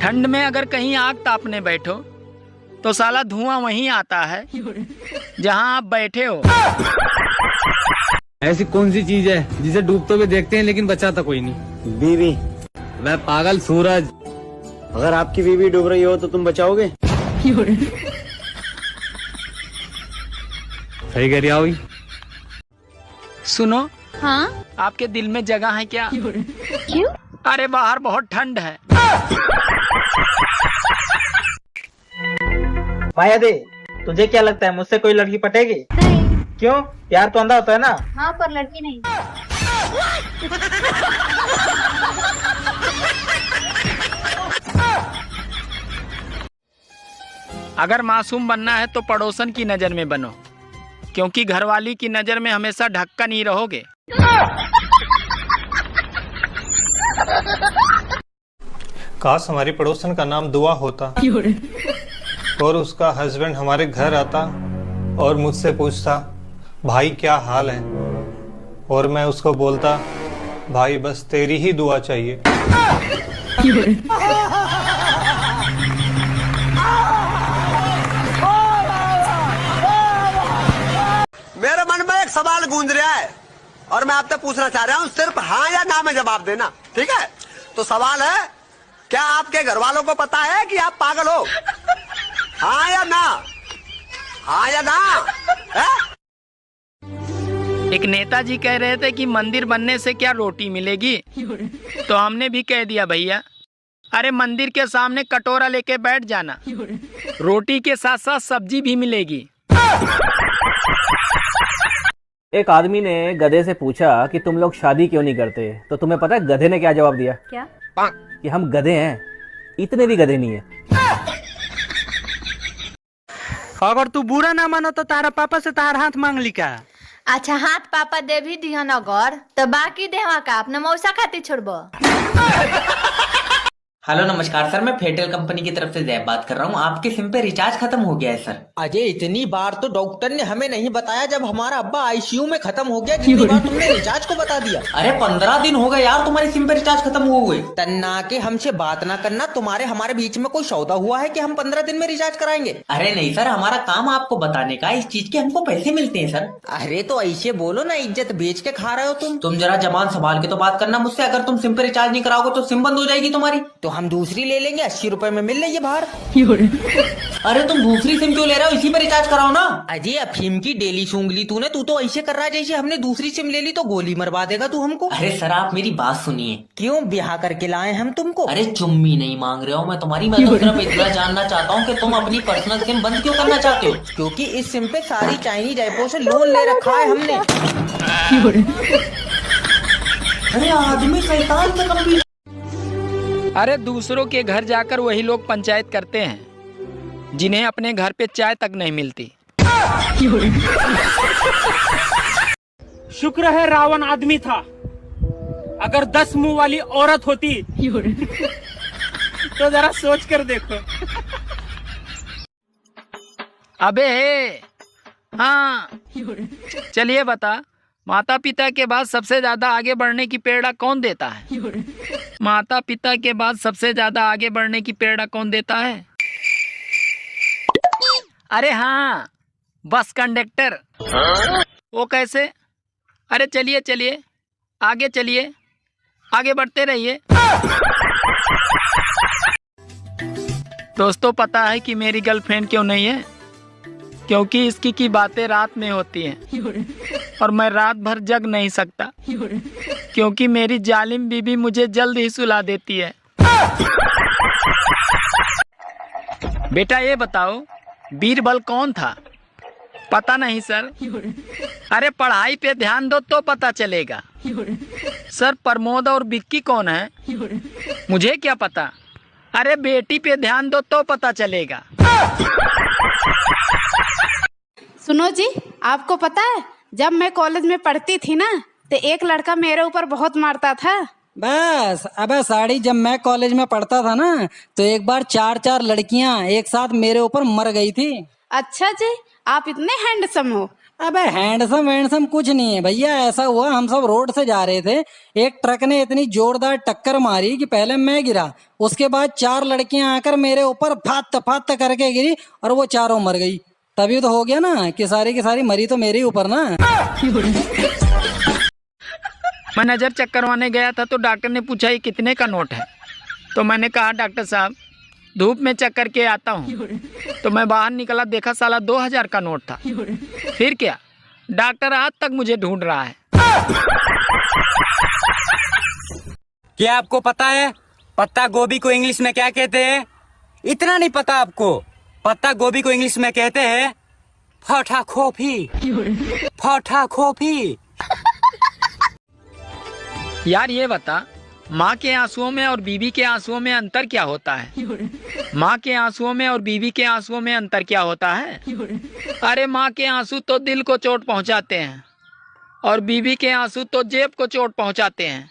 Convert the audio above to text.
ठंड में अगर कहीं आग तापने बैठो तो साला धुआं वहीं आता है जहां आप बैठे हो। ऐसी कौन सी चीज है जिसे डूबते हुए देखते हैं लेकिन बचाता कोई नहीं? बीवी। वह पागल सूरज। अगर आपकी बीवी डूब रही हो तो तुम बचाओगे? सही कह रही आओ। सुनो, हाँ? आपके दिल में जगह है क्या? क्यों? अरे बाहर बहुत ठंड है। माया दे, तुझे क्या लगता है मुझसे कोई लड़की पटेगी? नहीं। क्यों? प्यार तो अंधा होता है ना। हाँ, पर लड़की नहीं। अगर मासूम बनना है तो पड़ोसन की नजर में बनो, क्योंकि घरवाली की नजर में हमेशा ढक्कन ही रहोगे। काश हमारी पड़ोसन का नाम दुआ होता और उसका हस्बैंड हमारे घर आता और मुझसे पूछता भाई क्या हाल है, और मैं उसको बोलता भाई बस तेरी ही दुआ चाहिए। मेरे मन में एक सवाल गूंज रहा है और मैं आपसे पूछना चाह रहा हूँ, सिर्फ हाँ या ना में जवाब देना, ठीक है? तो सवाल है, क्या आपके घर वालों को पता है कि आप पागल हो? हाँ या ना? हाँ या ना? है? एक नेताजी कह रहे थे कि मंदिर बनने से क्या रोटी मिलेगी, तो हमने भी कह दिया भैया, अरे मंदिर के सामने कटोरा लेके बैठ जाना, रोटी के साथ साथ सब्जी भी मिलेगी। एक आदमी ने गधे से पूछा कि तुम लोग शादी क्यों नहीं करते, तो तुम्हें पता है गधे ने क्या जवाब दिया? क्या? कि हम गधे हैं, इतने भी गधे नहीं है। अगर तू बुरा ना मानो तो तारा पापा से तार हाथ मांग ली का। अच्छा, हाथ पापा दे भी दिया नगर तो बाकी देवा का अपने मौसा खाती छोड़बो। हेलो नमस्कार सर, मैं फेडरल कंपनी की तरफ से जैब बात कर रहा हूँ। आपके सिम पे रिचार्ज खत्म हो गया है सर। अजय, इतनी बार तो डॉक्टर ने हमें नहीं बताया जब हमारा अब्बा आईसीयू में खत्म हो गया, जितनी बार तुमने रिचार्ज को बता दिया। अरे 15 दिन हो गए यार तुम्हारे सिम पे रिचार्ज खत्म हुए। तन्ना के हमसे बात ना करना, तुम्हारे हमारे बीच में कोई सौदा हुआ है कि हम 15 दिन में रिचार्ज कराएंगे? अरे नहीं सर, हमारा काम आपको बताने का, इस चीज के हमको पैसे मिलते हैं सर। अरे तो ऐसे बोलो ना, इज्जत बेच के खा रहे हो तुम जरा जबान संभाल के तो बात करना मुझसे। अगर तुम सिम पे रिचार्ज नहीं कराओगे तो सिम बंद हो जाएगी तुम्हारी। तो हम दूसरी ले लेंगे, 80 रुपए में मिल रही है बाहर। अरे तुम दूसरी सिम क्यों ले रहे हो, इसी पे रिचार्ज कराओ ना। अजय, अफीम की डेली सूंघ ली तूने, तू तो ऐसे कर रहा है जैसे हमने दूसरी सिम ले ली तो गोली मरवा देगा तू हमको। अरे सर आप मेरी बात सुनिए। क्यों ब्याह करके लाए हम तुमको? अरे चुम्मी नहीं मांग रहा हूँ मैं तुम्हारी, मैं तो सिर्फ इतना जानना चाहता हूँ कि तुम अपनी पर्सनल सिम बंद क्यों करना चाहते हो? क्योंकि इस सिम पे सारी चाइनीज ऐपों से लोन ले रखा है हमने। अरे आदमी शैतान से कम भी। अरे दूसरों के घर जाकर वही लोग पंचायत करते हैं जिन्हें अपने घर पे चाय तक नहीं मिलती। शुक्र है रावण आदमी था, अगर 10 मुंह वाली औरत होती तो जरा सोच कर देखो। अबे हाँ, चलिए बता, माता पिता के बाद सबसे ज्यादा आगे बढ़ने की प्रेरणा कौन देता है? माता पिता के बाद सबसे ज्यादा आगे बढ़ने की प्रेरणा कौन देता है? अरे हाँ, बस कंडक्टर। वो कैसे? अरे चलिए चलिए, आगे चलिए, आगे बढ़ते रहिए। दोस्तों, पता है कि मेरी गर्लफ्रेंड क्यों नहीं है? क्योंकि इसकी की बातें रात में होती हैं और मैं रात भर जग नहीं सकता, क्योंकि मेरी जालिम बीबी मुझे जल्द ही सुला देती है। बेटा ये बताओ, बीरबल कौन था? पता नहीं सर। अरे पढ़ाई पे ध्यान दो तो पता चलेगा। सर प्रमोद और विक्की कौन है? मुझे क्या पता। अरे बेटी पे ध्यान दो तो पता चलेगा। सुनो जी, आपको पता है जब मैं कॉलेज में पढ़ती थी ना तो एक लड़का मेरे ऊपर बहुत मारता था। बस अबे साड़ी, जब मैं कॉलेज में पढ़ता था ना तो एक बार 4 लड़कियां एक साथ मेरे ऊपर मर गई थी। अच्छा जी, आप इतने हैंडसम हो। अबे हैंडसम वैंडसम कुछ नहीं है भैया। ऐसा हुआ, हम सब रोड से जा रहे थे, एक ट्रक ने इतनी जोरदार टक्कर मारी कि पहले मैं गिरा, उसके बाद 4 लड़कियां आकर मेरे ऊपर फात फात करके गिरी और वो चारों मर गई। तभी तो हो गया ना कि सारी की सारी मरी तो मेरे ऊपर ना। मैं नज़र चेक करवाने गया था तो डॉक्टर ने पूछा ये कितने का नोट है। तो मैंने कहा डॉक्टर साहब धूप में चेक करके आता हूँ। तो मैं बाहर निकला, देखा साला 2000 का नोट था। फिर क्या, डॉक्टर आज तक मुझे ढूंढ रहा है। क्या आपको पता है पत्ता गोभी को इंग्लिश में क्या कहते हैं? इतना नहीं पता आपको? पत्ता गोभी को इंग्लिश में कहते हैं फटा खोफी। फटा खोफी। यार ये बता, माँ के आंसुओं में और बीवी के आंसुओं में अंतर क्या होता है? माँ के आंसुओं में और बीवी के आंसुओं में अंतर क्या होता है? अरे माँ के आंसू तो दिल को चोट पहुँचाते हैं और बीवी के आंसू तो जेब को चोट पहुँचाते हैं।